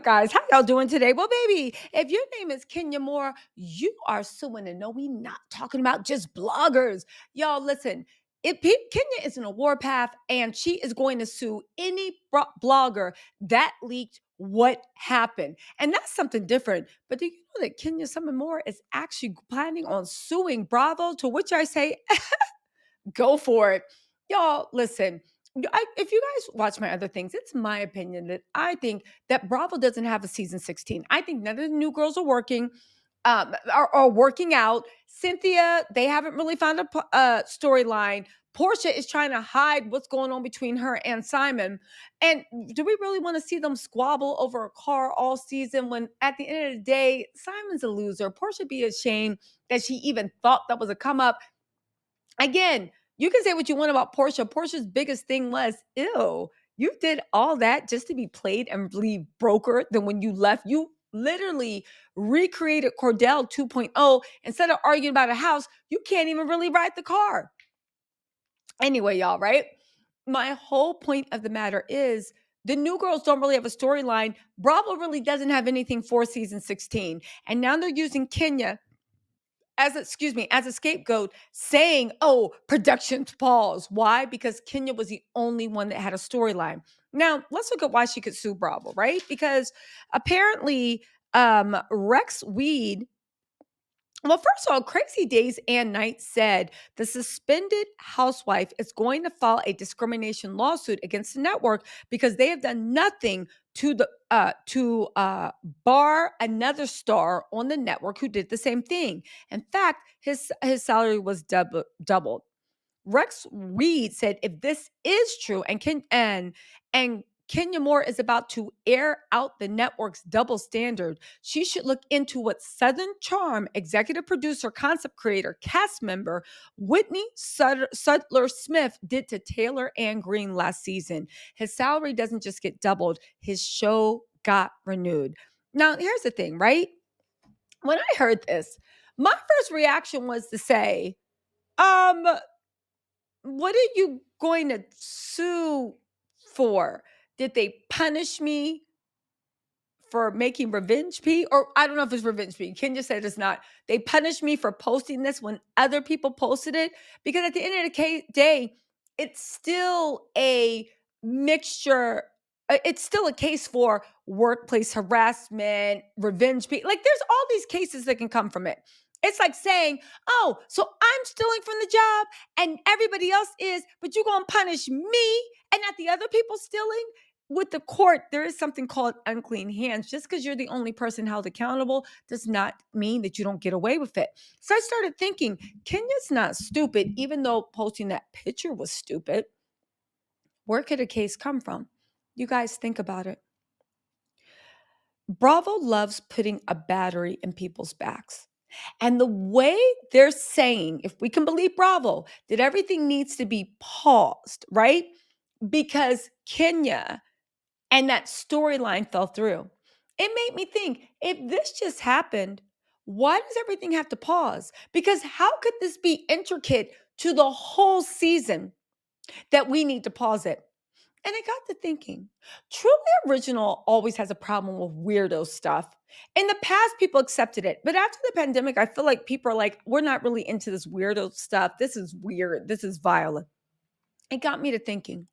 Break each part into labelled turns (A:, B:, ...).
A: up, guys? How y'all doing today? Well, baby, if your name is Kenya Moore, you are suing. And no, we not talking about just bloggers. Y'all, listen. Kenya is in a warpath, and she is going to sue any blogger that leaked what happened. And that's something different. But do you know that Kenya Summon Moore is actually planning on suing Bravo? To which I say, go for it. Y'all, listen. If you guys watch my other things, it's my opinion that I think that Bravo doesn't have a season 16. I think none of the new girls are working, are working out. Cynthia, they haven't really found a storyline. Portia is trying to hide what's going on between her and Simon. And do we really want to see them squabble over a car all season when at the end of the day, Simon's a loser? Portia be ashamed that she even thought that was a come up. Again, you can say what you want about Portia. Portia's biggest thing was, ew, you did all that just to be played and leave broker. Then when you left, you literally recreated Cordell 2.0. Instead of arguing about a house, you can't even really ride the car. Anyway, y'all, right? My whole point of the matter is the new girls don't really have a storyline. Bravo really doesn't have anything for season 16. And now they're using Kenya as a scapegoat, saying, oh, production's pause. Why? Because Kenya was the only one that had a storyline. Now, let's look at why she could sue Bravo, right? Because apparently, Rex Weed, well, first of all, Crazy Days and Nights said the suspended housewife is going to file a discrimination lawsuit against the network because they have done nothing to bar another star on the network who did the same thing. In fact, his salary was doubled. Rex Reed said if this is true and Kenya Moore is about to air out the network's double standard, she should look into what Southern Charm executive producer, concept creator, cast member Whitney Sudler Smith did to Taylor and Green last season. His salary doesn't just get doubled, his show got renewed. Now, here's the thing, right? When I heard this, my first reaction was to say, um, what are you going to sue for? Did they punish me for making revenge P? Or I don't know if it's revenge P. Kenya said it's not. They punished me for posting this when other people posted it. Because at the end of the day, it's still a mixture. It's still a case for workplace harassment, revenge P. Like there's all these cases that can come from it. It's like saying, oh, so I'm stealing from the job and everybody else is, but you're going to punish me and not the other people stealing? With the court, there is something called unclean hands. Just because you're the only person held accountable does not mean that you don't get away with it. So I started thinking, Kenya's not stupid, even though posting that picture was stupid. Where could a case come from? You guys think about it. Bravo loves putting a battery in people's backs. And the way they're saying, if we can believe Bravo, that everything needs to be paused, right? Because Kenya and that storyline fell through. It made me think, if this just happened, why does everything have to pause? Because how could this be intricate to the whole season that we need to pause it? And I got to thinking, Truly Original always has a problem with weirdo stuff. In the past, people accepted it. But after the pandemic, I feel like people are like, we're not really into this weirdo stuff. This is weird. This is violent. It got me to thinking,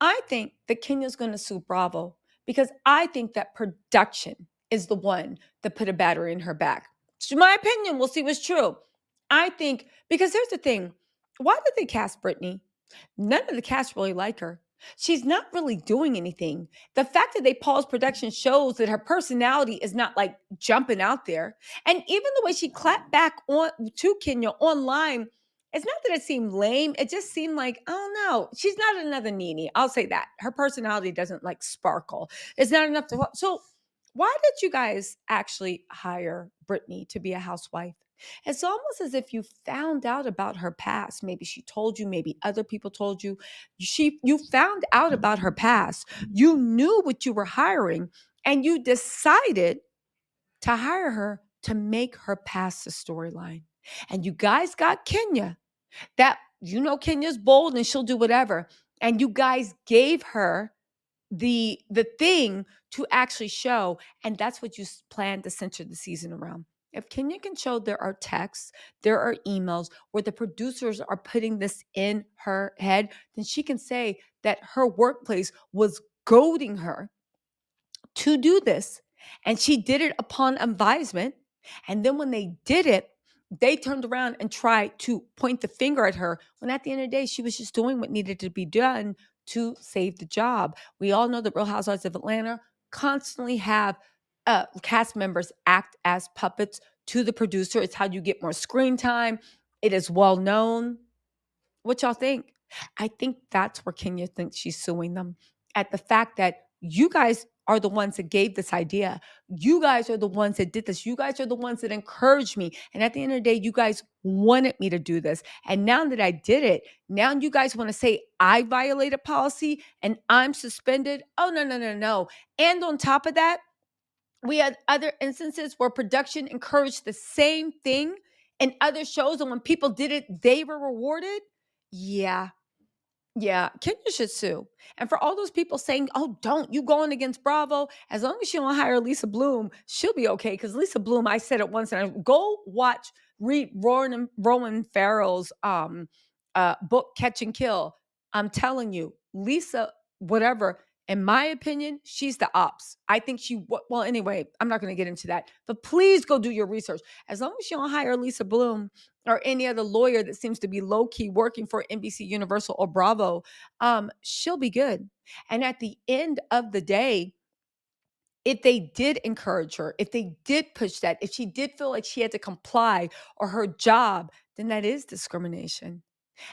A: I think that Kenya's going to sue Bravo because I think that production is the one that put a battery in her back. It's my opinion. We'll see what's true. I think, because here's the thing, why did they cast Brittany? None of the cast really like her. She's not really doing anything. The fact that they paused production shows that her personality is not like jumping out there. And even the way she clapped back on to Kenya online, it's not that it seemed lame. It just seemed like, oh no, she's not another Nene. I'll say that. Her personality doesn't like sparkle. It's not enough to. So, why did you guys actually hire Brittany to be a housewife? It's almost as if you found out about her past. Maybe she told you, maybe other people told you. You found out about her past. You knew what you were hiring, and you decided to hire her to make her past the storyline. And you guys got Kenya. That Kenya's bold and she'll do whatever. And you guys gave her the thing to actually show, and that's what you plan to center the season around. If Kenya can show there are texts, there are emails where the producers are putting this in her head, then she can say that her workplace was goading her to do this. And she did it upon advisement. And then when they did it, they turned around and tried to point the finger at her when at the end of the day, she was just doing what needed to be done to save the job. We all know the Real Housewives of Atlanta constantly have cast members act as puppets to the producer. It's how you get more screen time. It is well known. What y'all think? I think that's where Kenya thinks she's suing them, at the fact that you guys are the ones that gave this idea. You guys are the ones that did this. You guys are the ones that encouraged me. And at the end of the day, you guys wanted me to do this. And now that I did it, now you guys want to say I violated policy and I'm suspended. Oh, no, no, no, no. And on top of that, we had other instances where production encouraged the same thing in other shows. And when people did it, they were rewarded. Yeah. Yeah, Kenya should sue. And for all those people saying, "Oh, don't you going against Bravo?" As long as she don't hire Lisa Bloom, she'll be okay. Because Lisa Bloom, I said it once, and go read Rowan Farrell's book Catch and Kill. I'm telling you, Lisa, whatever. In my opinion, she's the ops. I think well, anyway, I'm not going to get into that. But please go do your research. As long as you don't hire Lisa Bloom or any other lawyer that seems to be low key working for NBC Universal or Bravo, she'll be good. And at the end of the day, if they did encourage her, if they did push that, if she did feel like she had to comply or her job, then that is discrimination.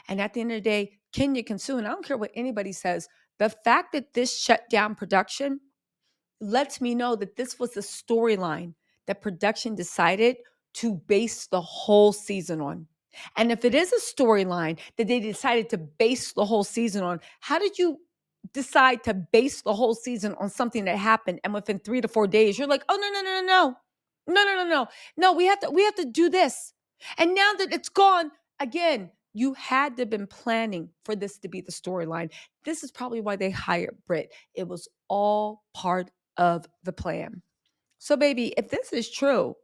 A: And at the end of the day, Kenya can sue. And I don't care what anybody says. The fact that this shut down production lets me know that this was the storyline that production decided to base the whole season on. And if it is a storyline that they decided to base the whole season on, how did you decide to base the whole season on something that happened and within 3 to 4 days you're like, "Oh, no, no, no, no, no. No, no, no, no. No, we have to do this." And now that it's gone, again, you had to have been planning for this to be the storyline. This is probably why they hired Brit. It was all part of the plan. So, baby, if this is true,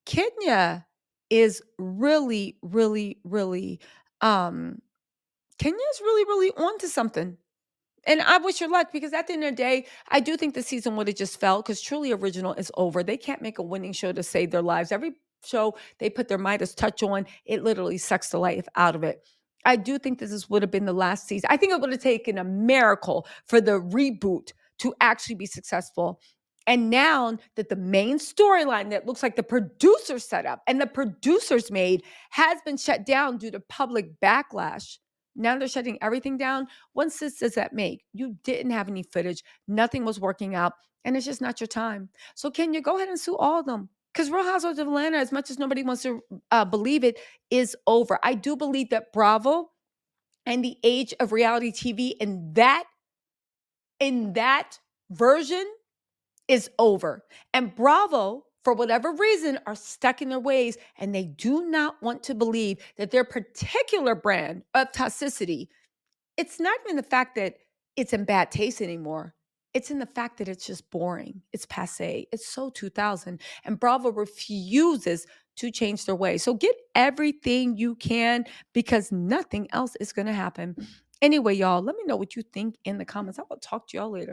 A: Kenya is really, really, really, um, Kenya's really, really onto something. And I wish her luck because at the end of the day, I do think the season would have just fell because Truly Original is over. They can't make a winning show to save their lives. Every show they put their Midas touch on, it literally sucks the life out of it. I do think would have been the last season. I think it would have taken a miracle for the reboot to actually be successful. And now that the main storyline that looks like the producer set up and the producers made has been shut down due to public backlash, now they're shutting everything down. What sense does that make? You didn't have any footage. Nothing was working out. And it's just not your time. So can you go ahead and sue all of them? Because Real Housewives of Atlanta, as much as nobody wants to believe it, is over. I do believe that Bravo and the age of reality TV in that version is over. And Bravo, for whatever reason, are stuck in their ways and they do not want to believe that their particular brand of toxicity, it's not even the fact that it's in bad taste anymore. It's in the fact that it's just boring. It's passe. It's so 2000. And Bravo refuses to change their way. So get everything you can because nothing else is going to happen. Anyway, y'all, let me know what you think in the comments. I will talk to y'all later.